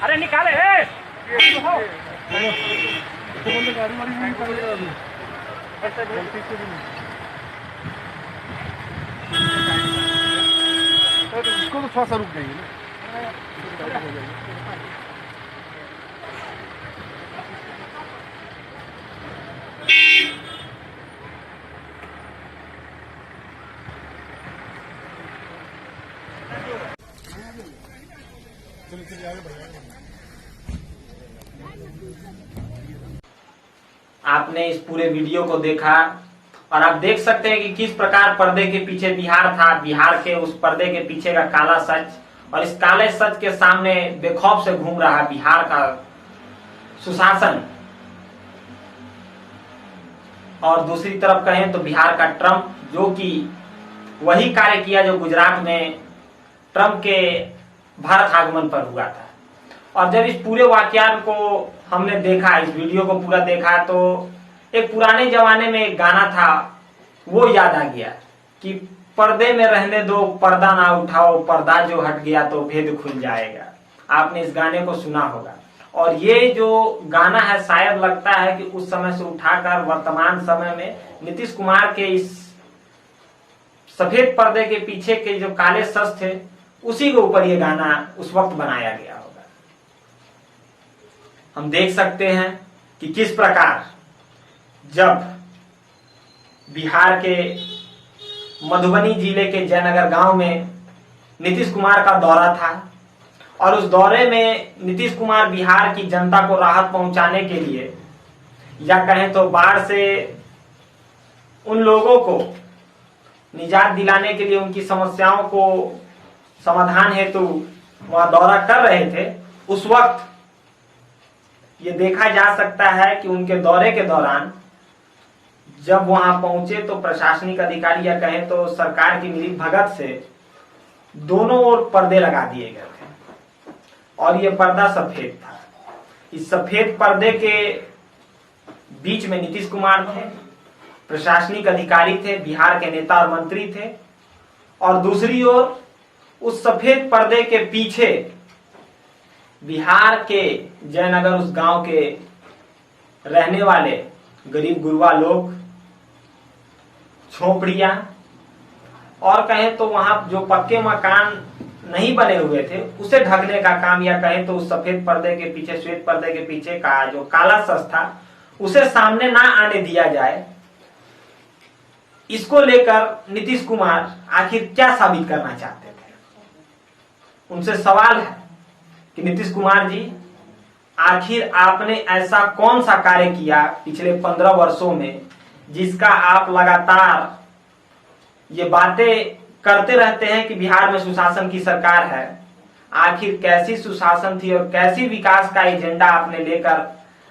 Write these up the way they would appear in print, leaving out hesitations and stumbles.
अरे निकाले इसको तो थोड़ा सा रुक जाएंगे ना। आपने इस पूरे वीडियो को देखा और आप देख सकते हैं कि किस प्रकार पर्दे के पीछे बिहार था। बिहार के उस पर्दे के पीछे का काला सच, और इस काले सच के सामने बेखौफ से घूम रहा बिहार का सुशासन। और दूसरी तरफ कहें तो बिहार का ट्रंप, जो कि वही कार्य किया जो गुजरात में ट्रंप के भारत आगमन पर हुआ था। और जब इस पूरे वाकयात को हमने देखा, इस वीडियो को पूरा देखा, तो एक पुराने जमाने में एक गाना था, वो याद आ गया कि पर्दे में रहने दो, पर्दा ना उठाओ, पर्दा जो हट गया तो भेद खुल जाएगा। आपने इस गाने को सुना होगा। और ये जो गाना है, शायद लगता है कि उस समय से उठाकर वर्तमान समय में नीतीश कुमार के इस सफेद पर्दे के पीछे के जो काले सच थे, उसी के ऊपर ये गाना उस वक्त बनाया गया होगा। हम देख सकते हैं कि किस प्रकार जब बिहार के मधुबनी जिले के जयनगर गांव में नीतीश कुमार का दौरा था, और उस दौरे में नीतीश कुमार बिहार की जनता को राहत पहुंचाने के लिए, या कहें तो बाढ़ से उन लोगों को निजात दिलाने के लिए, उनकी समस्याओं को समाधान हेतु वहां दौरा कर रहे थे। उस वक्त ये देखा जा सकता है कि उनके दौरे के दौरान जब वहां पहुंचे तो प्रशासनिक अधिकारी, या कहें तो सरकार की मिली भगत से दोनों ओर पर्दे लगा दिए गए थे, और ये पर्दा सफेद था। इस सफेद पर्दे के बीच में नीतीश कुमार थे, प्रशासनिक अधिकारी थे, बिहार के नेता और मंत्री थे, और दूसरी ओर उस सफेद पर्दे के पीछे बिहार के जयनगर उस गांव के रहने वाले गरीब गुरबा लोग, झोपड़ियां, और कहें तो वहां जो पक्के मकान नहीं बने हुए थे उसे ढकने का काम, या कहें तो उस सफेद पर्दे के पीछे, श्वेत पर्दे के पीछे का जो काला सच था उसे सामने ना आने दिया जाए। इसको लेकर नीतीश कुमार आखिर क्या साबित करना चाहते थे? उनसे सवाल है कि नीतीश कुमार जी, आखिर आपने ऐसा कौन सा कार्य किया पिछले 15 वर्षों में जिसका आप लगातार ये बातें करते रहते हैं कि बिहार में सुशासन की सरकार है? आखिर कैसी सुशासन थी और कैसी विकास का एजेंडा आपने लेकर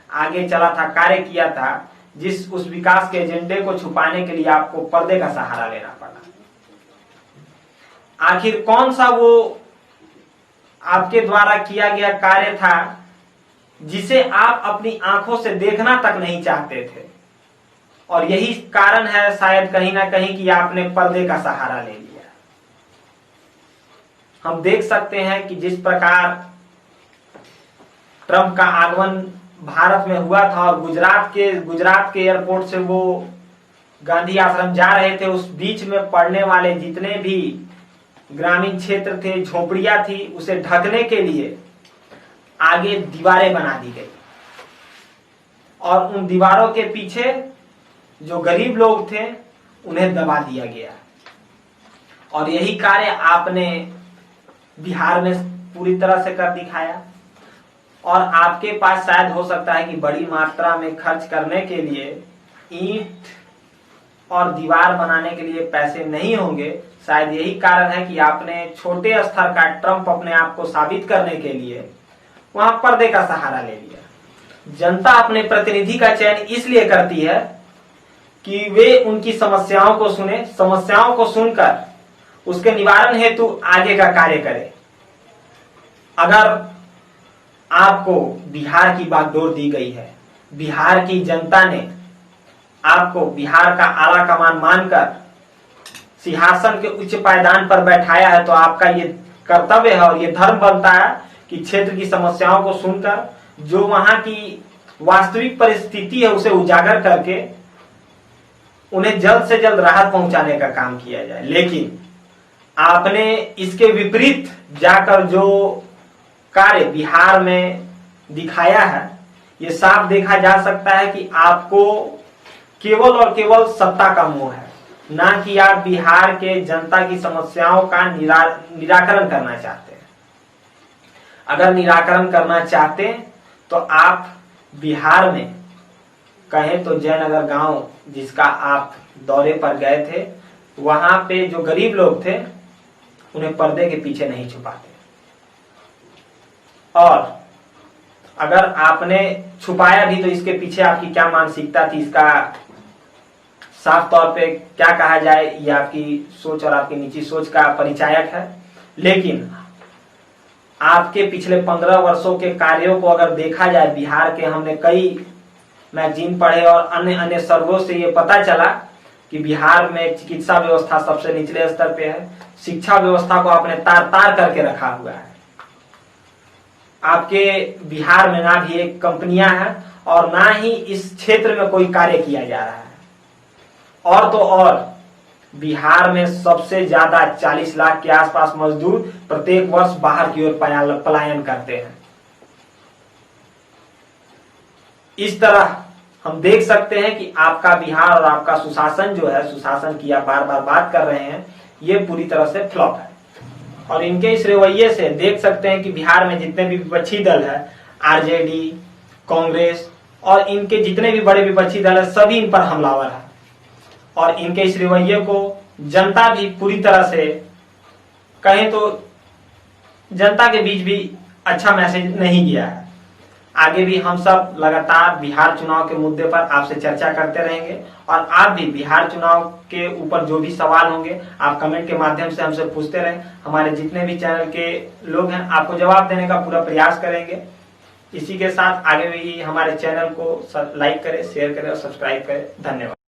आगे चला था, कार्य किया था, जिस उस विकास के एजेंडे को छुपाने के लिए आपको पर्दे का सहारा लेना पड़ा? आखिर कौन सा वो आपके द्वारा किया गया कार्य था जिसे आप अपनी आंखों से देखना तक नहीं चाहते थे? और यही कारण है शायद कहीं ना कहीं कि आपने पर्दे का सहारा ले लिया। हम देख सकते हैं कि जिस प्रकार ट्रंप का आगमन भारत में हुआ था और गुजरात के एयरपोर्ट से वो गांधी आश्रम जा रहे थे, उस बीच में पड़ने वाले जितने भी ग्रामीण क्षेत्र थे, झोपड़ियां थी, उसे ढकने के लिए आगे दीवारें बना दी गई, और उन दीवारों के पीछे जो गरीब लोग थे उन्हें दबा दिया गया। और यही कार्य आपने बिहार में पूरी तरह से कर दिखाया। और आपके पास शायद हो सकता है कि बड़ी मात्रा में खर्च करने के लिए ईंट और दीवार बनाने के लिए पैसे नहीं होंगे। शायद यही कारण है कि आपने छोटे स्तर का ट्रंप अपने आप को साबित करने के लिए वहां पर्दे का सहारा ले लिया। जनता अपने प्रतिनिधि का चयन इसलिए करती है कि वे उनकी समस्याओं को सुने, समस्याओं को सुनकर उसके निवारण हेतु आगे का कार्य करे। अगर आपको बिहार की बागडोर दी गई है, बिहार की जनता ने आपको बिहार का आला कमान मानकर सिंहासन के उच्च पायदान पर बैठाया है, तो आपका ये कर्तव्य है और ये धर्म बनता है कि क्षेत्र की समस्याओं को सुनकर जो वहां की वास्तविक परिस्थिति है उसे उजागर करके उन्हें जल्द से जल्द राहत पहुंचाने का काम किया जाए। लेकिन आपने इसके विपरीत जाकर जो कार्य बिहार में दिखाया है, ये साफ देखा जा सकता है कि आपको केवल और केवल सत्ता का मोह है, ना कि आप बिहार के जनता की समस्याओं का निराकरण करना चाहते हैं। अगर निराकरण करना चाहते तो आप बिहार में कहें तो जयनगर गांव जिसका आप दौरे पर गए थे, वहां पे जो गरीब लोग थे उन्हें पर्दे के पीछे नहीं छुपाते, और अगर आपने छुपाया भी तो इसके पीछे आपकी क्या मानसिकता थी, इसका साफ तौर पे क्या कहा जाए, ये आपकी सोच और आपकी निजी सोच का परिचायक है। लेकिन आपके पिछले 15 वर्षों के कार्यों को अगर देखा जाए, बिहार के हमने कई मैगजीन पढ़े और अन्य अन्य सर्वों से ये पता चला कि बिहार में चिकित्सा व्यवस्था सबसे निचले स्तर पे है, शिक्षा व्यवस्था को आपने तार तार करके रखा हुआ है। आपके बिहार में ना भी एक कंपनियां हैं और ना ही इस क्षेत्र में कोई कार्य किया जा रहा है। और तो और बिहार में सबसे ज्यादा 40 लाख के आसपास मजदूर प्रत्येक वर्ष बाहर की ओर पलायन करते हैं। इस तरह हम देख सकते हैं कि आपका बिहार और आपका सुशासन जो है, सुशासन की आप बार बार बात कर रहे हैं, ये पूरी तरह से फ्लॉप है। और इनके इस रवैये से देख सकते हैं कि बिहार में जितने भी विपक्षी दल है, आरजेडी, कांग्रेस और इनके जितने भी बड़े विपक्षी दल है, सभी इन पर हमलावर है। और इनके इस रवैये को जनता भी पूरी तरह से कहें तो जनता के बीच भी अच्छा मैसेज नहीं गया है। आगे भी हम सब लगातार बिहार चुनाव के मुद्दे पर आपसे चर्चा करते रहेंगे और आप भी बिहार चुनाव के ऊपर जो भी सवाल होंगे आप कमेंट के माध्यम से हमसे पूछते रहें। हमारे जितने भी चैनल के लोग हैं आपको जवाब देने का पूरा प्रयास करेंगे। इसी के साथ आगे भी हमारे चैनल को लाइक करें, शेयर करें और सब्सक्राइब करें। धन्यवाद।